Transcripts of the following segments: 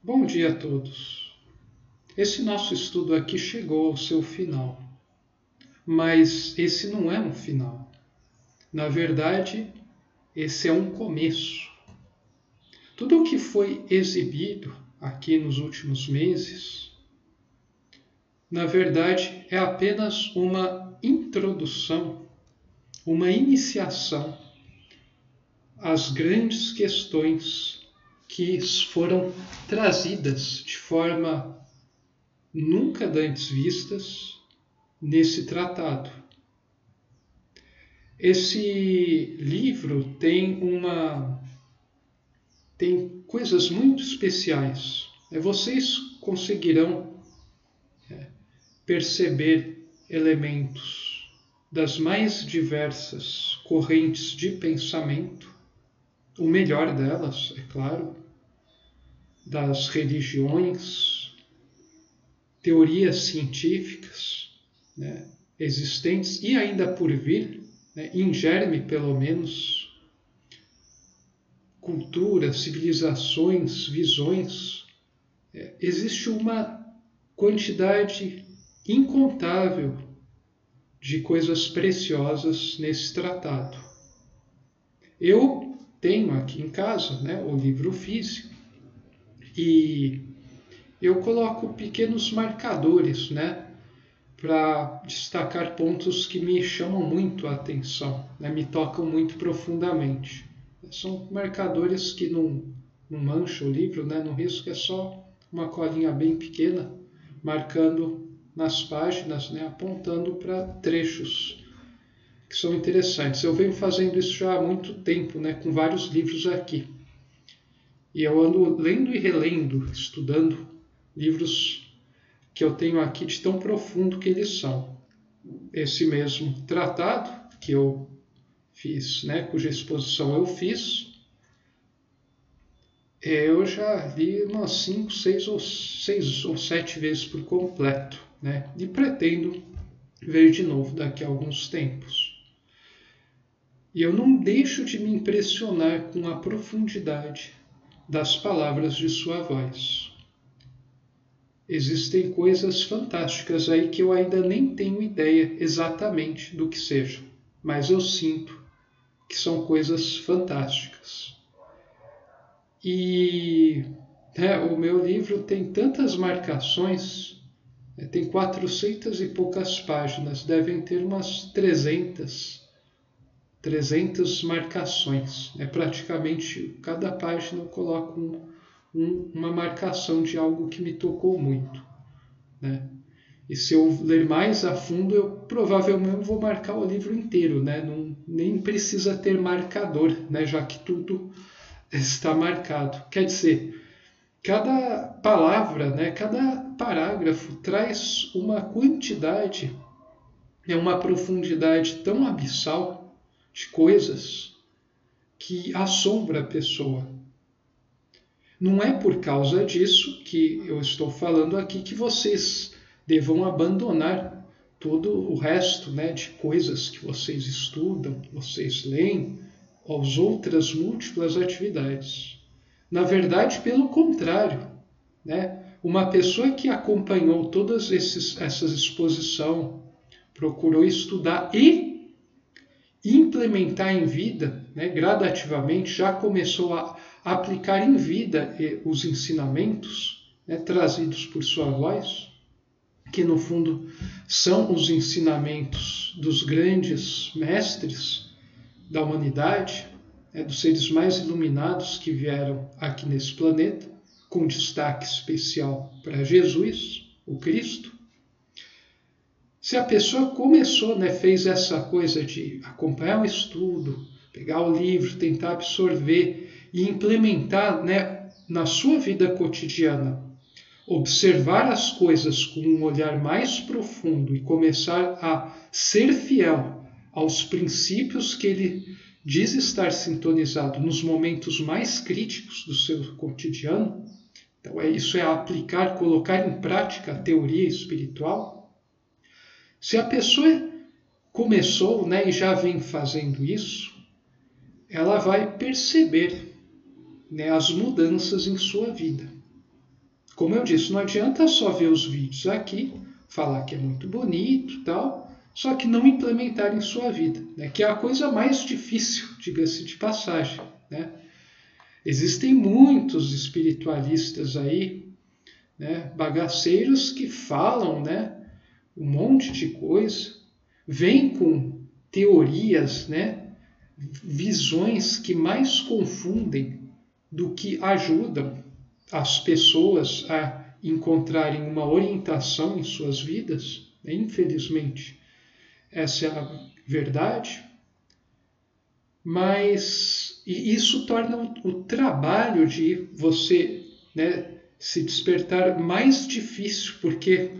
Bom dia a todos. Esse nosso estudo aqui chegou ao seu final, mas esse não é um final. Na verdade, esse é um começo. Tudo o que foi exibido aqui nos últimos meses, na verdade, é apenas uma introdução, uma iniciação às grandes questões que foram trazidas de forma nunca antes vistas nesse tratado. Esse livro tem coisas muito especiais. Vocês conseguirão perceber elementos das mais diversas correntes de pensamento, o melhor delas, é claro, das religiões, teorias científicas, existentes e ainda por vir, em germe pelo menos, culturas, civilizações, visões. Existe uma quantidade incontável de coisas preciosas nesse tratado. Eu tenho aqui em casa o livro físico e eu coloco pequenos marcadores, para destacar pontos que me chamam muito a atenção, me tocam muito profundamente. São marcadores que não mancham o livro, não risco, é só uma colinha bem pequena, marcando nas páginas, apontando para trechos que são interessantes. Eu venho fazendo isso já há muito tempo, com vários livros aqui. E eu ando lendo e relendo, estudando livros que eu tenho aqui de tão profundo que eles são. Esse mesmo tratado que eu fiz, cuja exposição eu fiz, eu já li umas 5, 6 ou 7 vezes por completo, e pretendo ver de novo daqui a alguns tempos. E eu não deixo de me impressionar com a profundidade das palavras de sua voz. Existem coisas fantásticas aí que eu ainda nem tenho ideia exatamente do que seja, mas eu sinto que são coisas fantásticas. E o meu livro tem tantas marcações, tem 400 e poucas páginas, devem ter umas 300 marcações. Praticamente cada página eu coloco uma marcação de algo que me tocou muito. E se eu ler mais a fundo, eu provavelmente vou marcar o livro inteiro. Nem precisa ter marcador, já que tudo está marcado. Quer dizer, cada palavra, cada parágrafo traz uma quantidade, uma profundidade tão abissal de coisas que assombra a pessoa. Não é por causa disso que eu estou falando aqui que vocês devam abandonar todo o resto de coisas que vocês estudam, vocês leem, as outras múltiplas atividades. Na verdade, pelo contrário, uma pessoa que acompanhou todas essas exposições, procurou estudar e implementar em vida, gradativamente, já começou a aplicar em vida os ensinamentos trazidos por sua voz, que no fundo são os ensinamentos dos grandes mestres da humanidade, dos seres mais iluminados que vieram aqui nesse planeta, com destaque especial para Jesus, o Cristo. Se a pessoa começou, fez essa coisa de acompanhar o estudo, pegar o livro, tentar absorver e implementar na sua vida cotidiana, observar as coisas com um olhar mais profundo e começar a ser fiel aos princípios que ele diz estar sintonizado nos momentos mais críticos do seu cotidiano. Então, isso é aplicar, colocar em prática a teoria espiritual. Se a pessoa começou e já vem fazendo isso, ela vai perceber as mudanças em sua vida. como eu disse, não adianta só ver os vídeos aqui, falar que é muito bonito e tal, só que não implementar em sua vida, né? Que é a coisa mais difícil, diga-se de passagem, né? Existem muitos espiritualistas aí, né, bagaceiros que falam, né, um monte de coisa, vêm com teorias, né, visões que mais confundem do que ajudam as pessoas a encontrarem uma orientação em suas vidas, né? Infelizmente, essa é a verdade, mas isso torna o trabalho de você, né, se despertar mais difícil, porque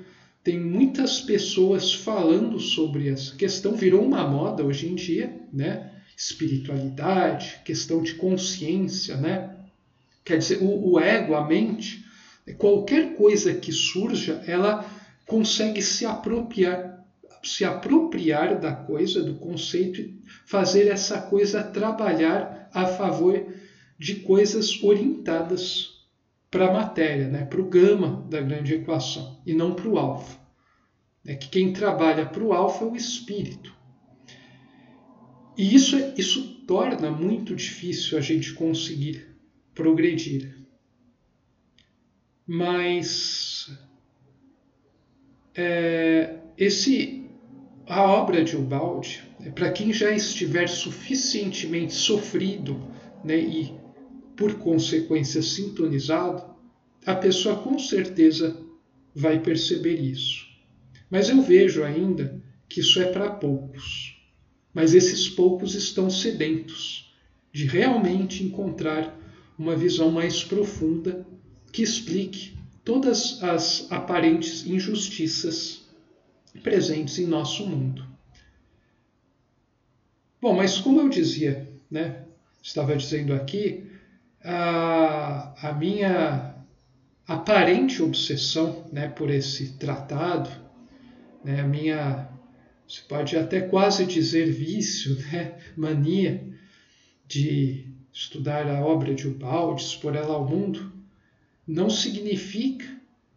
tem muitas pessoas falando sobre essa questão, virou uma moda hoje em dia, né? Espiritualidade, questão de consciência, né? Quer dizer, o ego, a mente, qualquer coisa que surja, ela consegue se apropriar da coisa, do conceito, e fazer essa coisa trabalhar a favor de coisas orientadas para a matéria, né? Para o gama da grande equação, e não para o alfa. É que quem trabalha para o alfa é o espírito. E isso torna muito difícil a gente conseguir progredir. Mas a obra de Ubaldi, para quem já estiver suficientemente sofrido, né, e por consequência sintonizado, a pessoa com certeza vai perceber isso. Mas eu vejo ainda que isso é para poucos. Mas esses poucos estão sedentos de realmente encontrar uma visão mais profunda que explique todas as aparentes injustiças presentes em nosso mundo. Bom, mas como eu dizia, né, estava dizendo aqui, a minha aparente obsessão, né, por esse tratado, né, a minha, você pode até quase dizer vício, né, mania de estudar a obra de Ubaldi, expor ela ao mundo, não significa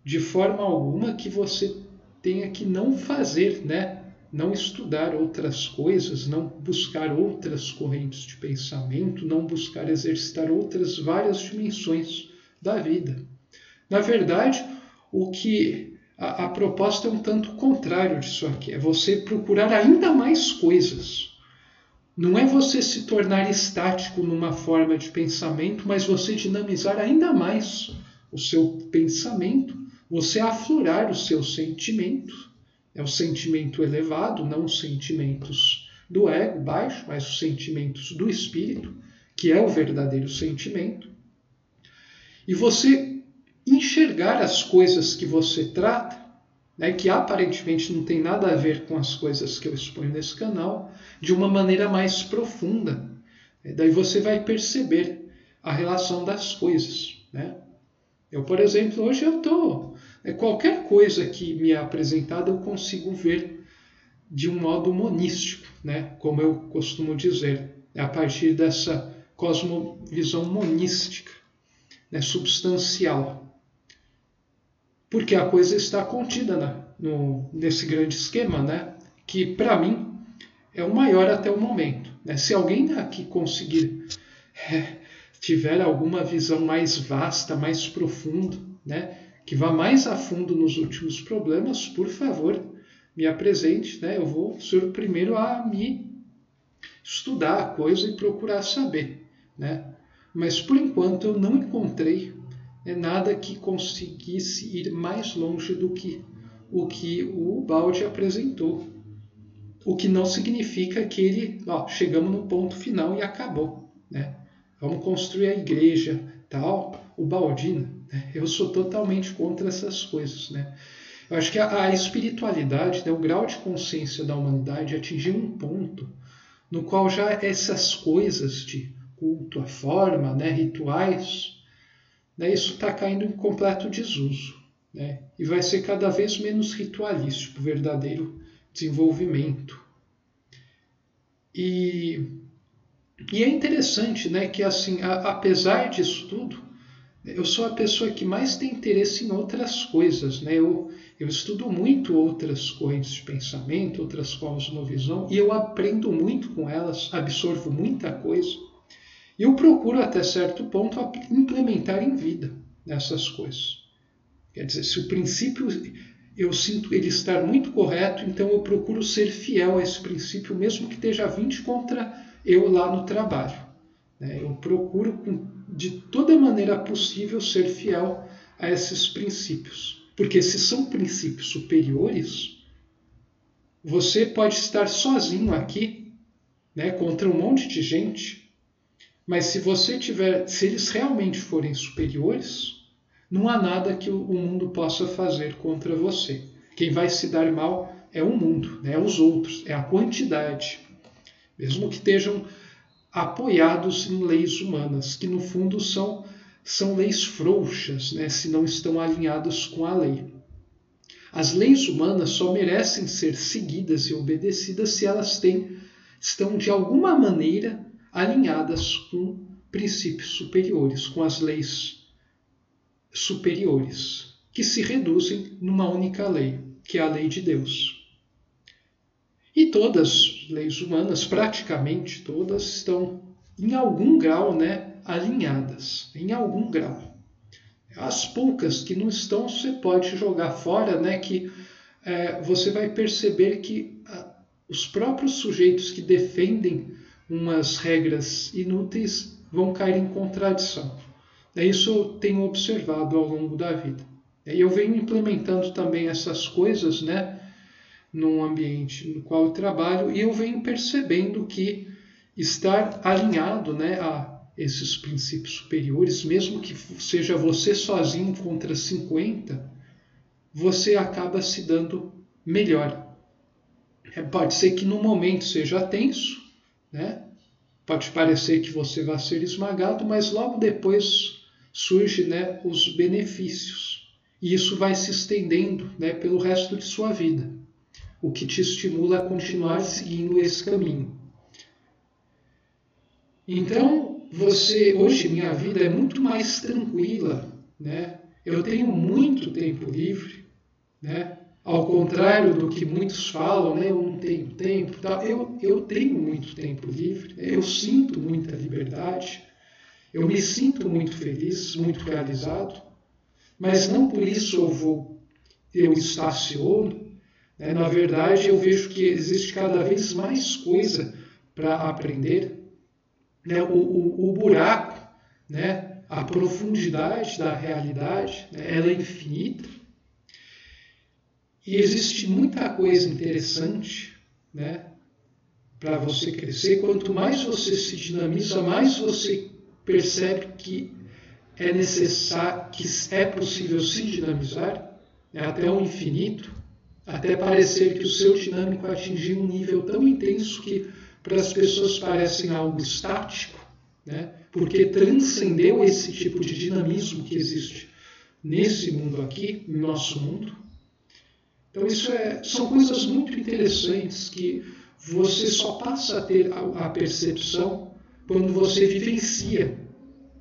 de forma alguma que você tenha que não fazer, né? Não estudar outras coisas, não buscar outras correntes de pensamento, não buscar exercitar outras várias dimensões da vida. Na verdade, a proposta é um tanto contrário disso aqui, é você procurar ainda mais coisas. Não é você se tornar estático numa forma de pensamento, mas você dinamizar ainda mais o seu pensamento, você aflorar o seu sentimento, é o sentimento elevado, não os sentimentos do ego baixo, mas os sentimentos do espírito, que é o verdadeiro sentimento, e você enxergar as coisas que você trata, né, que aparentemente não tem nada a ver com as coisas que eu exponho nesse canal, de uma maneira mais profunda. Daí você vai perceber a relação das coisas, né? Eu, por exemplo, hoje eu estou... qualquer coisa que me é apresentada eu consigo ver de um modo monístico, né? Como eu costumo dizer, a partir dessa cosmovisão monística, né? Substancial. Porque a coisa está contida nesse grande esquema, né? Que, para mim, é o maior até o momento. Né? Se alguém aqui conseguir... tiver alguma visão mais vasta, mais profunda, né, que vá mais a fundo nos últimos problemas, por favor, me apresente, né, eu vou ser o primeiro a me estudar a coisa e procurar saber, né, mas por enquanto eu não encontrei nada que conseguisse ir mais longe do que o Ubaldi apresentou, o que não significa que chegamos no ponto final e acabou, né? Vamos construir a igreja, tal, ubaldina. Né? Eu sou totalmente contra essas coisas. Né? Eu acho que a espiritualidade, né, o grau de consciência da humanidade atingiu um ponto no qual já essas coisas de culto, a forma, né, rituais, né, isso está caindo em completo desuso. Né? E vai ser cada vez menos ritualístico, verdadeiro desenvolvimento. E é interessante, né, que assim, apesar disso tudo, Eu sou a pessoa que mais tem interesse em outras coisas, né? Eu estudo muito outras correntes de pensamento, outras cosmovisão, e eu aprendo muito com elas, absorvo muita coisa. E eu procuro, até certo ponto, implementar em vida essas coisas. Quer dizer, se o princípio eu sinto ele estar muito correto, então eu procuro ser fiel a esse princípio, mesmo que esteja 20 contra eu lá no trabalho. Eu procuro, de toda maneira possível, ser fiel a esses princípios. Porque se são princípios superiores, você pode estar sozinho aqui, né, contra um monte de gente, mas se eles realmente forem superiores, não há nada que o mundo possa fazer contra você. Quem vai se dar mal é o mundo, é os outros, é a quantidade. Mesmo que estejam apoiados em leis humanas, que no fundo são leis frouxas, né, se não estão alinhadas com a lei. As leis humanas só merecem ser seguidas e obedecidas se elas estão de alguma maneira alinhadas com princípios superiores, com as leis superiores, que se reduzem numa única lei, que é a lei de Deus. E todas as leis humanas, praticamente todas, estão em algum grau, né, alinhadas, em algum grau. As poucas que não estão, você pode jogar fora, né, que você vai perceber que os próprios sujeitos que defendem umas regras inúteis vão cair em contradição. Isso eu tenho observado ao longo da vida. E eu venho implementando também essas coisas, né, num ambiente no qual eu trabalho, e eu venho percebendo que estar alinhado, né, a esses princípios superiores, mesmo que seja você sozinho contra 50, você acaba se dando melhor. Pode ser que no momento seja tenso, né? Pode parecer que você vai ser esmagado, mas logo depois surgem, né, os benefícios. E isso vai se estendendo, né, pelo resto de sua vida, o que te estimula a continuar seguindo esse caminho. Então, hoje minha vida é muito mais tranquila, né? Eu tenho muito tempo livre, né? Ao contrário do que muitos falam, né? Eu não tenho tempo. Eu tenho muito tempo livre, eu sinto muita liberdade, eu me sinto muito feliz, muito realizado, mas não por isso eu estaciono. Né? Na verdade, eu vejo que existe cada vez mais coisa para aprender. Né? O buraco, né? A profundidade da realidade, né? Ela é infinita. E existe muita coisa interessante, né, para você crescer. Quanto mais você se dinamiza, mais você percebe que é necessário, que é possível se dinamizar, né, até o infinito, até parecer que o seu dinâmico atingiu um nível tão intenso que para as pessoas parece algo estático, né, porque transcendeu esse tipo de dinamismo que existe nesse mundo aqui, no nosso mundo. Então isso são coisas muito interessantes que você só passa a ter a percepção quando você vivencia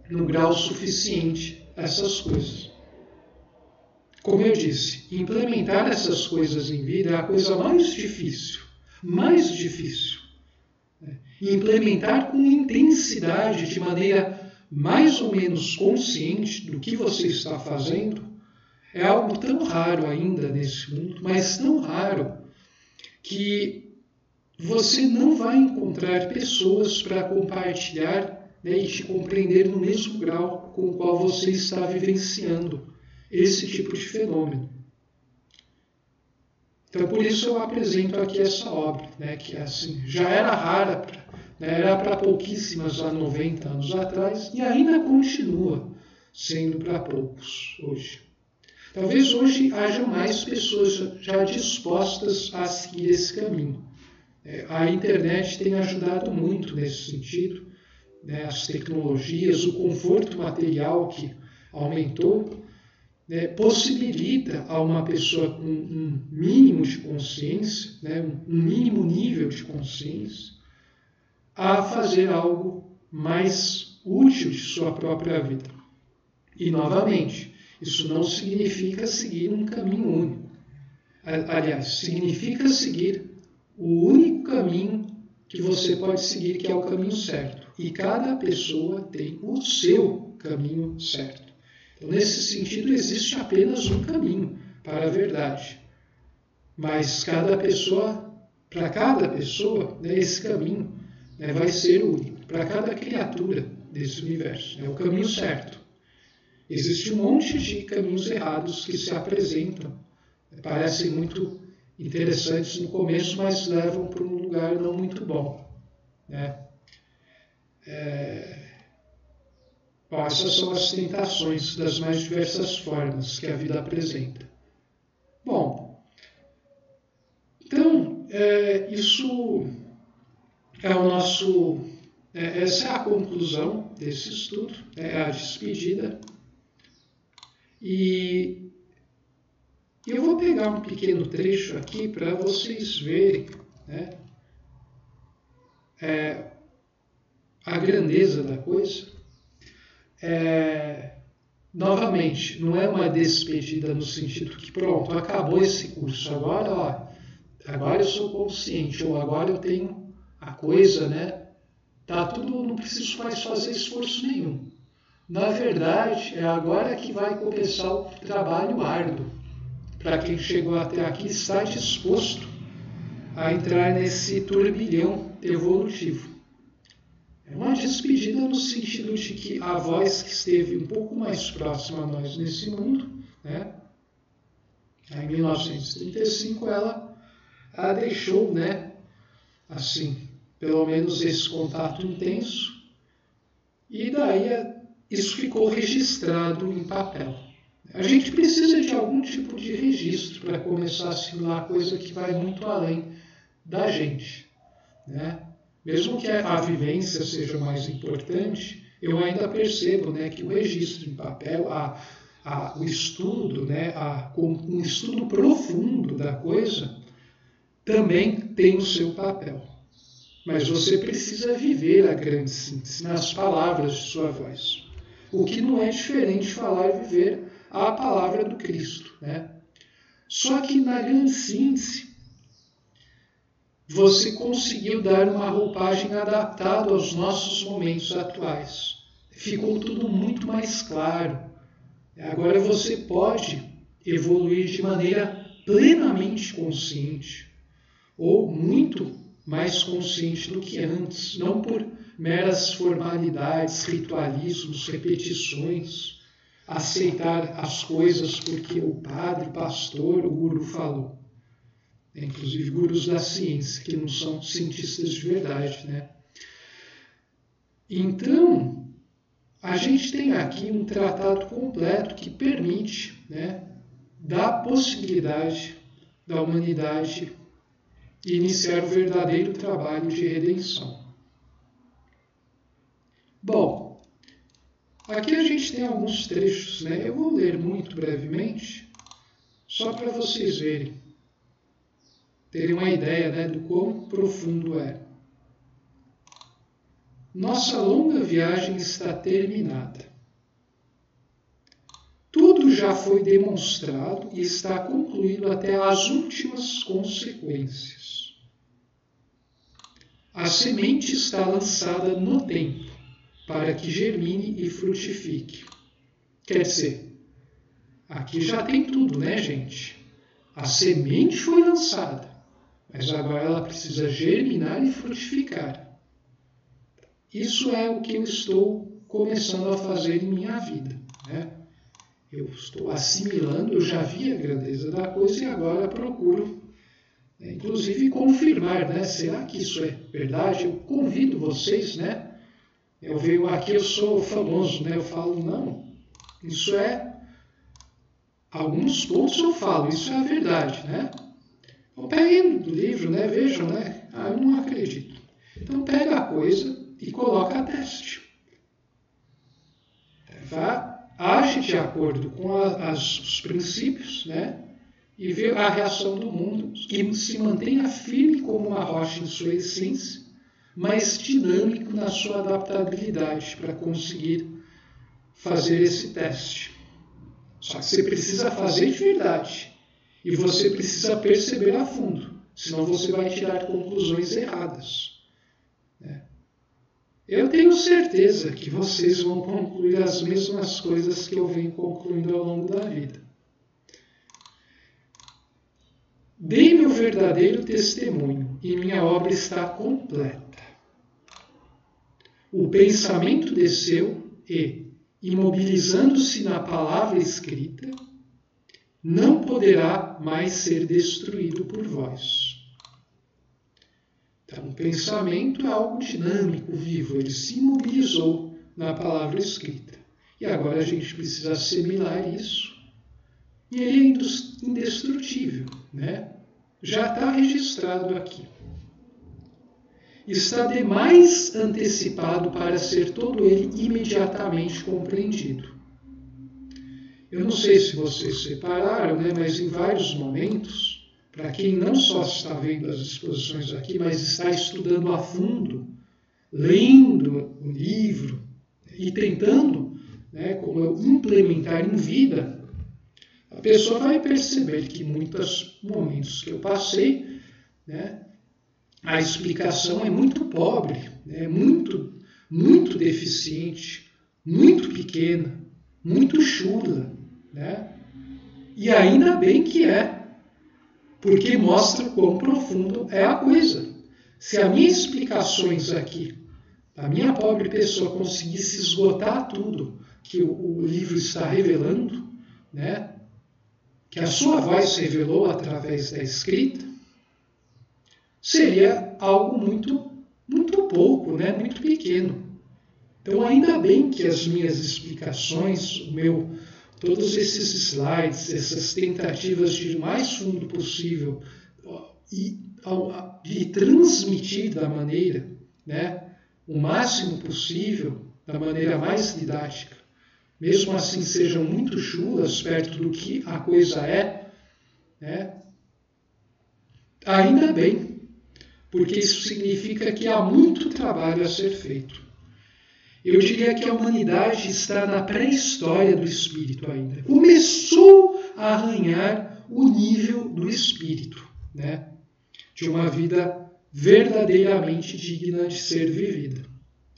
no grau suficiente essas coisas. Como eu disse, implementar essas coisas em vida é a coisa mais difícil. Mais difícil. E implementar com intensidade, de maneira mais ou menos consciente do que você está fazendo, é algo tão raro ainda nesse mundo, mas tão raro, que você não vai encontrar pessoas para compartilhar, né, e te compreender no mesmo grau com o qual você está vivenciando esse tipo de fenômeno. Então, por isso eu apresento aqui essa obra, né, que assim, já era rara, né, era para pouquíssimas há 90 anos atrás, e ainda continua sendo para poucos hoje. Talvez hoje haja mais pessoas já dispostas a seguir esse caminho. A internet tem ajudado muito nesse sentido, né? As tecnologias, o conforto material que aumentou, né, possibilita a uma pessoa com um mínimo de consciência, né, um mínimo nível de consciência, a fazer algo mais útil de sua própria vida. E, novamente, isso não significa seguir um caminho único. Aliás, significa seguir o único caminho que você pode seguir, que é o caminho certo. E cada pessoa tem o seu caminho certo. Então, nesse sentido, existe apenas um caminho para a verdade. Mas para cada pessoa, né, esse caminho, né, vai ser único. Para cada criatura desse universo, é o caminho certo. Existe um monte de caminhos errados que se apresentam, parecem muito interessantes no começo, mas levam para um lugar não muito bom, né? Bom, essas são as tentações das mais diversas formas que a vida apresenta. Bom, então, isso é o nosso... essa é a conclusão desse estudo, é a despedida. E eu vou pegar um pequeno trecho aqui para vocês verem, né, a grandeza da coisa. Novamente, não é uma despedida no sentido que pronto, acabou esse curso, agora eu sou consciente, ou agora eu tenho a coisa, né? Tá tudo, não preciso mais fazer esforço nenhum. Na verdade, é agora que vai começar o trabalho árduo. Para quem chegou até aqui, está disposto a entrar nesse turbilhão evolutivo. É uma despedida no sentido de que a voz que esteve um pouco mais próxima a nós nesse mundo, né, em 1935, ela a deixou, né, assim, pelo menos esse contato intenso, e daí isso ficou registrado em papel. A gente precisa de algum tipo de registro para começar a assimilar coisa que vai muito além da gente, né? Mesmo que a vivência seja mais importante, eu ainda percebo, né, que o registro em papel, o estudo, né, um estudo profundo da coisa, também tem o seu papel. Mas você precisa viver a grande síntese nas palavras de sua voz. O que não é diferente de falar e viver a palavra do Cristo, né? Só que na grande síntese, você conseguiu dar uma roupagem adaptada aos nossos momentos atuais. Ficou tudo muito mais claro. Agora você pode evoluir de maneira plenamente consciente, ou muito mais consciente do que antes, não por meras formalidades, ritualismos, repetições, aceitar as coisas porque o padre, o pastor, o guru falou. Inclusive gurus da ciência, que não são cientistas de verdade, né? Então, a gente tem aqui um tratado completo que permite, né, dar a possibilidade da humanidade iniciar o verdadeiro trabalho de redenção. Bom, aqui a gente tem alguns trechos, né? Eu vou ler muito brevemente, só para vocês verem, terem uma ideia, né, do quão profundo é. Nossa longa viagem está terminada. Tudo já foi demonstrado e está concluído até as últimas consequências. A semente está lançada no tempo para que germine e frutifique. Quer dizer, aqui já tem tudo, né, gente? A semente foi lançada, mas agora ela precisa germinar e frutificar. Isso é o que eu estou começando a fazer em minha vida, né? Eu estou assimilando, eu já vi a grandeza da coisa e agora procuro, né, inclusive, confirmar, né? Será que isso é verdade? Eu convido vocês, né? Eu venho aqui, eu sou famoso, né? Eu falo, não, isso é... Alguns pontos eu falo, isso é a verdade, né? Então, peguem do livro, né? Vejam, né? Eu não acredito. Então, pega a coisa e coloca a teste. Age de acordo com os princípios, né? E vê a reação do mundo, que se mantenha firme como uma rocha em sua essência, mas dinâmico na sua adaptabilidade para conseguir fazer esse teste. Só que você precisa fazer de verdade. E você precisa perceber a fundo. Senão você vai tirar conclusões erradas. Eu tenho certeza que vocês vão concluir as mesmas coisas que eu venho concluindo ao longo da vida. Dei meu verdadeiro testemunho e minha obra está completa. O pensamento desceu e, imobilizando-se na palavra escrita, não poderá mais ser destruído por vós. Então, o pensamento é algo dinâmico, vivo. Ele se imobilizou na palavra escrita. E agora a gente precisa assimilar isso. E ele é indestrutível, né? Já está registrado aqui. Está demais antecipado para ser todo ele imediatamente compreendido. Eu não sei se vocês separaram, né? Mas em vários momentos, para quem não só está vendo as exposições aqui, mas está estudando a fundo, lendo o livro e tentando, né, como eu implementar em vida, a pessoa vai perceber que em muitos momentos que eu passei, né, a explicação é muito pobre, né, muito deficiente, muito pequena, muito chula, né? E ainda bem que é, porque mostra quão profundo é a coisa. Se as minhas explicações aqui, a minha pobre pessoa conseguisse esgotar tudo que o livro está revelando, né? Que a sua voz revelou através da escrita, seria algo muito pouco, né? Muito pequeno. Então, ainda bem que as minhas explicações, todos esses slides, essas tentativas de ir o mais fundo possível e transmitir da maneira, né, o máximo possível, da maneira mais didática, mesmo assim sejam muito chulas perto do que a coisa é, né, ainda bem, porque isso significa que há muito trabalho a ser feito. Eu diria que a humanidade está na pré-história do espírito ainda. Começou a arranhar o nível do espírito, né? De uma vida verdadeiramente digna de ser vivida.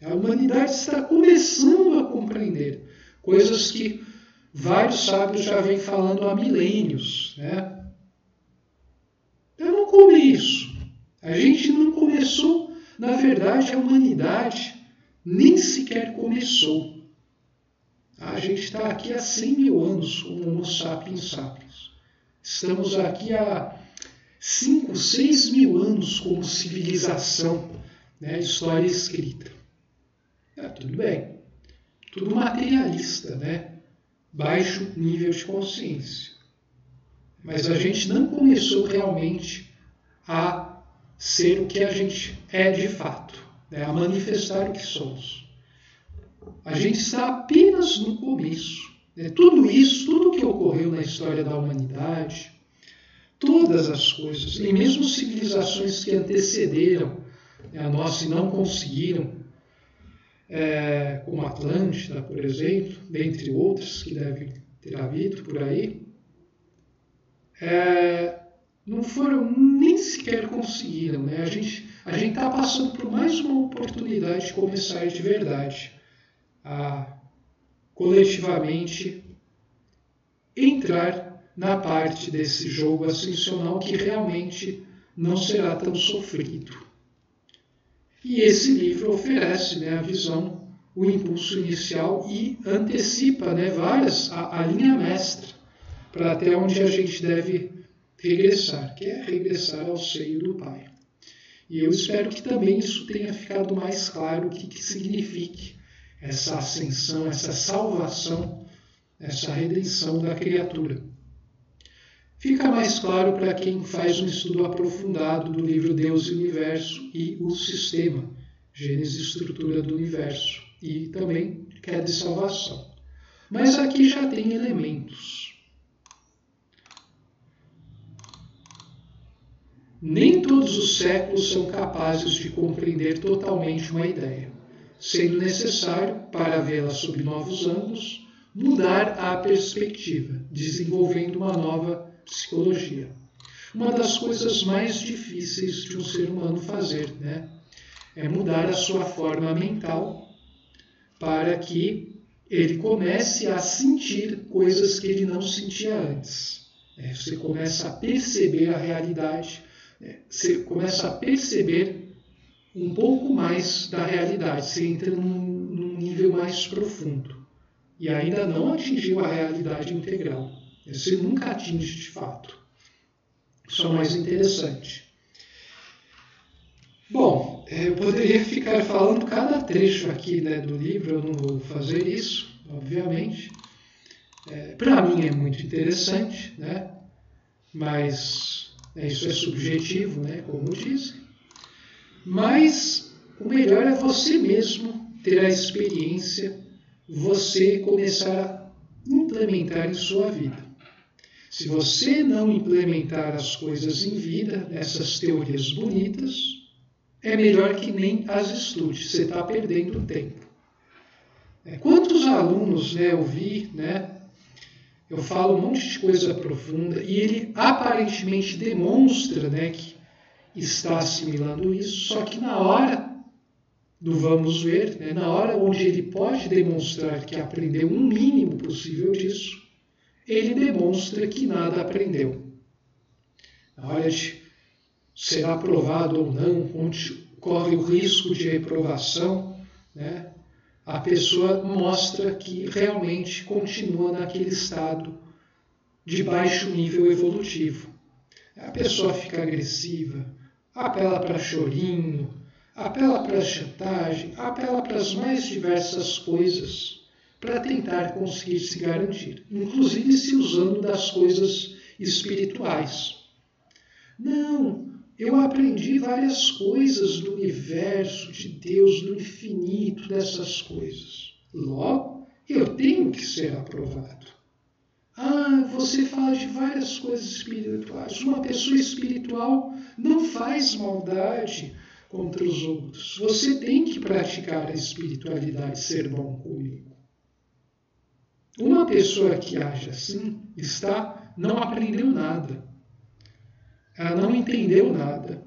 A humanidade está começando a compreender coisas que vários sábios já vêm falando há milênios, né? Eu não comi isso. A gente não começou, na verdade, a humanidade nem sequer começou. A gente está aqui há 100 mil anos como Homo sapiens sapiens. Estamos aqui há 5, 6 mil anos como civilização, né? História escrita. Tudo bem. Tudo materialista, né? Baixo nível de consciência. Mas a gente não começou realmente a ser o que a gente é de fato. A manifestar o que somos. A gente está apenas no começo. Tudo isso, tudo o que ocorreu na história da humanidade, todas as coisas, e mesmo civilizações que antecederam a nossa e não conseguiram, como a Atlântida, por exemplo, dentre outras que devem ter havido por aí, não foram, nem sequer conseguiram, né? A gente está passando por mais uma oportunidade de começar de verdade a coletivamente entrar na parte desse jogo ascensional que realmente não será tão sofrido. E esse livro oferece, né, a visão, o impulso inicial e antecipa, né, a linha mestra para até onde a gente deve regressar, que é regressar ao seio do Pai. E eu espero que também isso tenha ficado mais claro o que signifique essa ascensão, essa salvação, essa redenção da criatura. Fica mais claro para quem faz um estudo aprofundado do livro Deus e o Universo e o Sistema, Gênese e Estrutura do Universo, e também Queda e Salvação. Mas aqui já tem elementos. Nem todos os séculos são capazes de compreender totalmente uma ideia. sendo necessário, para vê-la sob novos ângulos, mudar a perspectiva, desenvolvendo uma nova psicologia. Uma das coisas mais difíceis de um ser humano fazer, né? É mudar a sua forma mental para que ele comece a sentir coisas que ele não sentia antes. Você começa a perceber a realidade, você começa a perceber um pouco mais da realidade, você entra num nível mais profundo. E ainda não atingiu a realidade integral. Você nunca atinge de fato. Isso é o mais interessante. Bom, eu poderia ficar falando cada trecho aqui, né, do livro, eu não vou fazer isso, obviamente. Para mim é muito interessante, né? Mas isso é subjetivo, né, como dizem. Mas o melhor é você mesmo ter a experiência, você começar a implementar em sua vida. Se você não implementar as coisas em vida, essas teorias bonitas, é melhor que nem as estude, você está perdendo tempo. Quantos alunos, né, eu vi, né, eu falo um monte de coisa profunda e ele aparentemente demonstra, né, que está assimilando isso, só que na hora do vamos ver, né, na hora onde ele pode demonstrar que aprendeu um mínimo possível disso, ele demonstra que nada aprendeu. Na hora de ser aprovado ou não, onde corre o risco de reprovação, né, a pessoa mostra que realmente continua naquele estado de baixo nível evolutivo. A pessoa fica agressiva, apela para chorinho, apela para chantagem, apela para as mais diversas coisas para tentar conseguir se garantir, inclusive se usando das coisas espirituais. Não, eu aprendi várias coisas do universo, de Deus, do infinito, dessas coisas. Logo, eu tenho que ser aprovado. Você fala de várias coisas espirituais. Uma pessoa espiritual não faz maldade contra os outros. Você tem que praticar a espiritualidade, ser bom comigo. Uma pessoa que age assim não aprendeu nada. Ela não entendeu nada.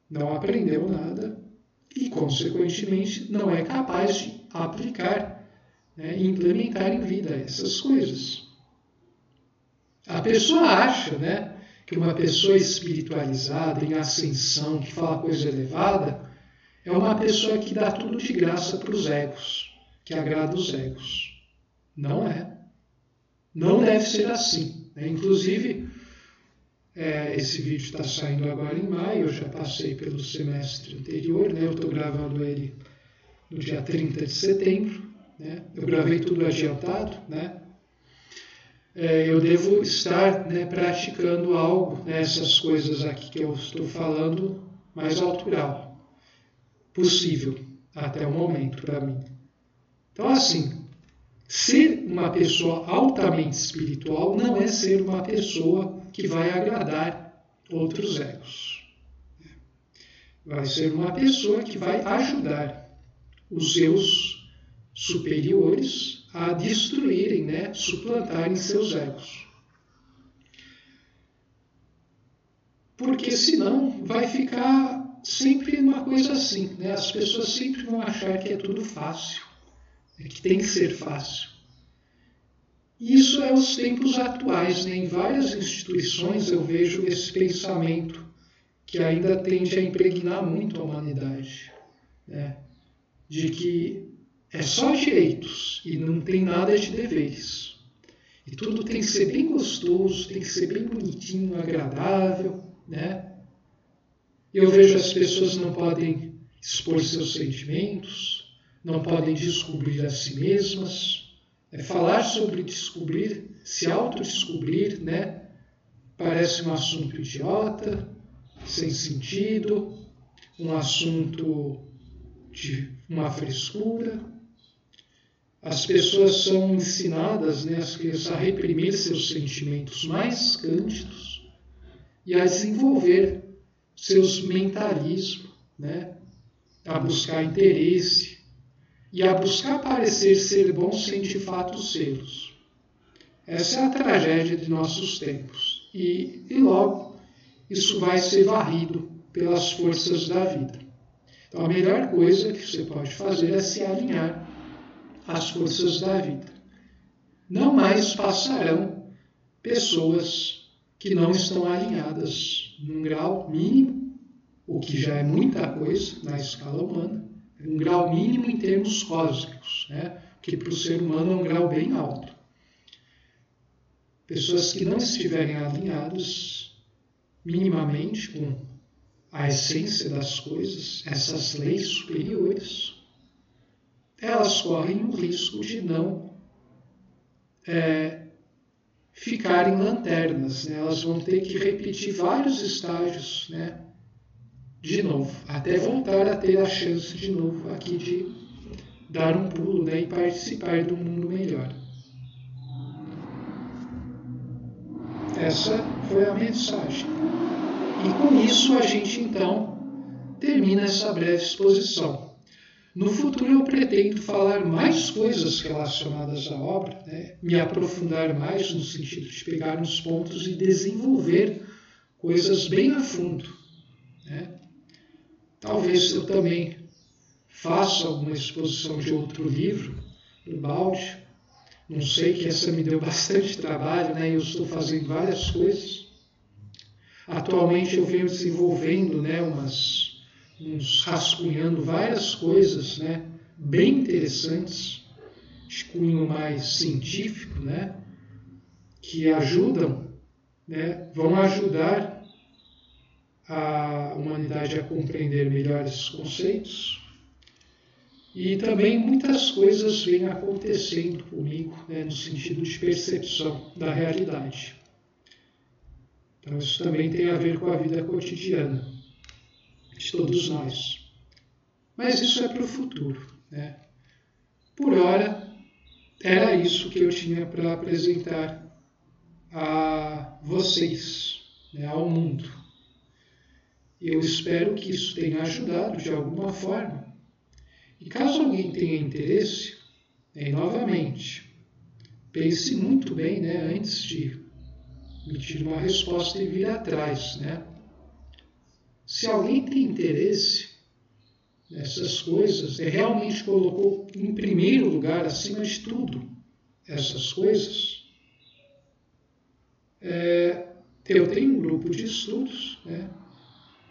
Não aprendeu nada e, consequentemente, não é capaz de aplicar, né, e implementar em vida essas coisas. A pessoa acha, né, que uma pessoa espiritualizada, em ascensão, que fala coisa elevada, é uma pessoa que dá tudo de graça para os egos, que agrada os egos. Não é. Não deve ser assim. Inclusive, esse vídeo está saindo agora em maio, eu já passei pelo semestre anterior, né, eu estou gravando ele no dia 30 de setembro, né, eu gravei tudo adiantado, né. Eu devo estar, né, praticando algo, né, essas coisas aqui que eu estou falando, mais autoral possível, até o momento, para mim. Então, assim, ser uma pessoa altamente espiritual não é ser uma pessoa que vai agradar outros egos. Vai ser uma pessoa que vai ajudar os seus superiores a destruírem, né, suplantarem seus egos. Porque senão vai ficar sempre uma coisa assim, né? As pessoas sempre vão achar que é tudo fácil, que tem que ser fácil. E isso é os tempos atuais, né? Em várias instituições eu vejo esse pensamento que ainda tende a impregnar muito a humanidade, né? De que é só direitos e não tem nada de deveres. E tudo tem que ser bem gostoso, tem que ser bem bonitinho, agradável, né? Eu vejo as pessoas não podem expor seus sentimentos, não podem descobrir a si mesmas. Falar sobre descobrir, se autodescobrir, né? Parece um assunto idiota, sem sentido, um assunto de uma frescura. As pessoas são ensinadas, né, a reprimir seus sentimentos mais cândidos e a desenvolver seus mentalismos, né, a buscar interesse, e a buscar parecer ser bom sem de fato sê-los. Essa é a tragédia de nossos tempos. E logo isso vai ser varrido pelas forças da vida. Então a melhor coisa que você pode fazer é se alinhar às forças da vida. Não mais passarão pessoas que não estão alinhadas num grau mínimo, o que já é muita coisa na escala humana, um grau mínimo em termos cósmicos, né? Que para o ser humano é um grau bem alto. Pessoas que não estiverem alinhadas minimamente com a essência das coisas, essas leis superiores, elas correm o risco de não ficarem lanternas, né? Elas vão ter que repetir vários estágios, né? De novo, até voltar a ter a chance de novo aqui de dar um pulo, né? E participar do mundo melhor. Essa foi a mensagem. E com isso a gente então termina essa breve exposição. No futuro eu pretendo falar mais coisas relacionadas à obra, né? Me aprofundar mais no sentido de pegar uns pontos e desenvolver coisas bem a fundo, né? Talvez eu também faça uma exposição de outro livro, do Baldi. Não sei, que essa me deu bastante trabalho, né? Eu estou fazendo várias coisas. Atualmente eu venho desenvolvendo, né, rascunhando várias coisas, né, bem interessantes, de cunho mais científico, né, que ajudam, né, vão ajudar a humanidade a compreender melhor esses conceitos. E também muitas coisas vêm acontecendo comigo, né, no sentido de percepção da realidade. Então isso também tem a ver com a vida cotidiana de todos nós. Mas isso é para o futuro, né? Por ora, era isso que eu tinha para apresentar a vocês, né, ao mundo. Eu espero que isso tenha ajudado de alguma forma. E caso alguém tenha interesse, novamente, pense muito bem, né, antes de emitir uma resposta e vir atrás, né? Se alguém tem interesse nessas coisas, realmente colocou em primeiro lugar, acima de tudo, essas coisas, eu tenho um grupo de estudos, né?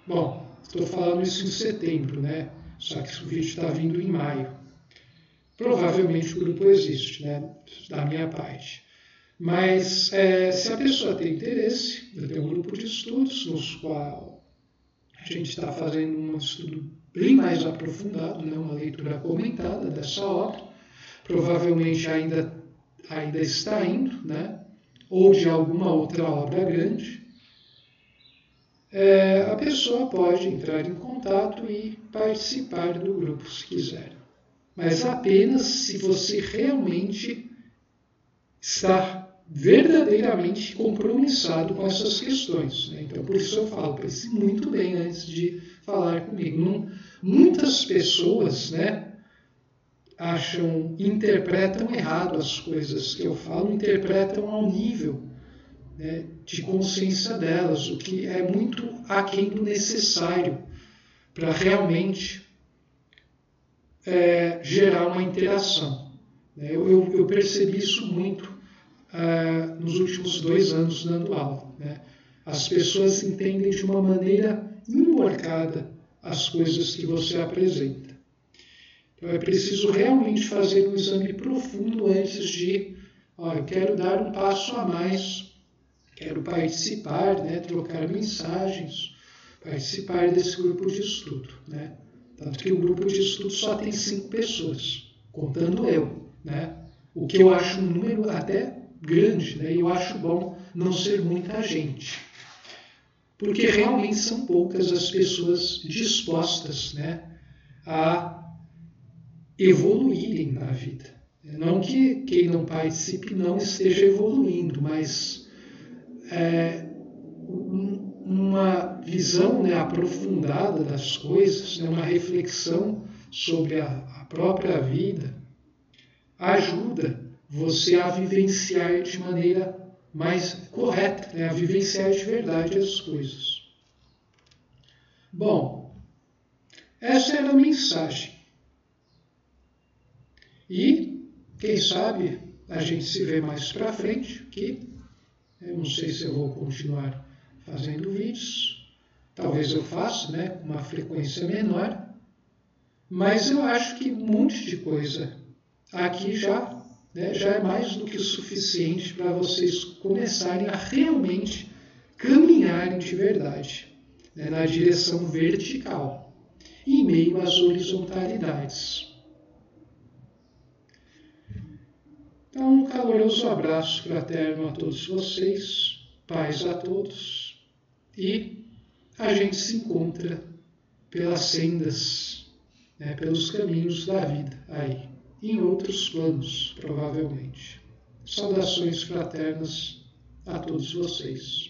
Bom, estou falando isso em setembro, né? Só que o vídeo está vindo em maio. Provavelmente o grupo existe, né? Da minha parte. Mas se a pessoa tem interesse, eu tenho um grupo de estudos nos qual a gente está fazendo um estudo bem mais aprofundado, né, uma leitura comentada dessa obra, provavelmente ainda está indo, né, ou de alguma outra obra grande. A pessoa pode entrar em contato e participar do grupo se quiser. Mas apenas se você realmente está verdadeiramente compromissado com essas questões, né? Então, por isso eu falo, pense muito bem antes de falar comigo. Muitas pessoas, né, interpretam errado as coisas que eu falo, interpretam ao nível, né, de consciência delas, o que é muito aquém do necessário para realmente gerar uma interação. Eu percebi isso muito nos últimos 2 anos dando aula, né? As pessoas entendem de uma maneira emborcada as coisas que você apresenta. Então é preciso realmente fazer um exame profundo antes de, eu quero dar um passo a mais, quero participar, né, trocar mensagens, participar desse grupo de estudo, né? Tanto que o grupo de estudo só tem 5 pessoas, contando eu, né? O que eu acho um número até grande, né? E eu acho bom não ser muita gente, porque realmente são poucas as pessoas dispostas, né, a evoluírem na vida. Não que quem não participe não esteja evoluindo, mas uma visão, né, aprofundada das coisas, né, uma reflexão sobre a própria vida ajuda você a vivenciar de maneira mais correta, né? A vivenciar de verdade as coisas. Bom, essa era a mensagem. E, quem sabe, a gente se vê mais pra frente, que eu não sei se eu vou continuar fazendo vídeos. Talvez eu faça, né, com uma frequência menor. Mas eu acho que um monte de coisa aqui já é mais do que suficiente para vocês começarem a realmente caminharem de verdade, né, na direção vertical, em meio às horizontalidades. Então, um caloroso abraço fraterno a todos vocês, paz a todos, e a gente se encontra pelas sendas, né, pelos caminhos da vida aí, em outros planos, provavelmente. Saudações fraternas a todos vocês.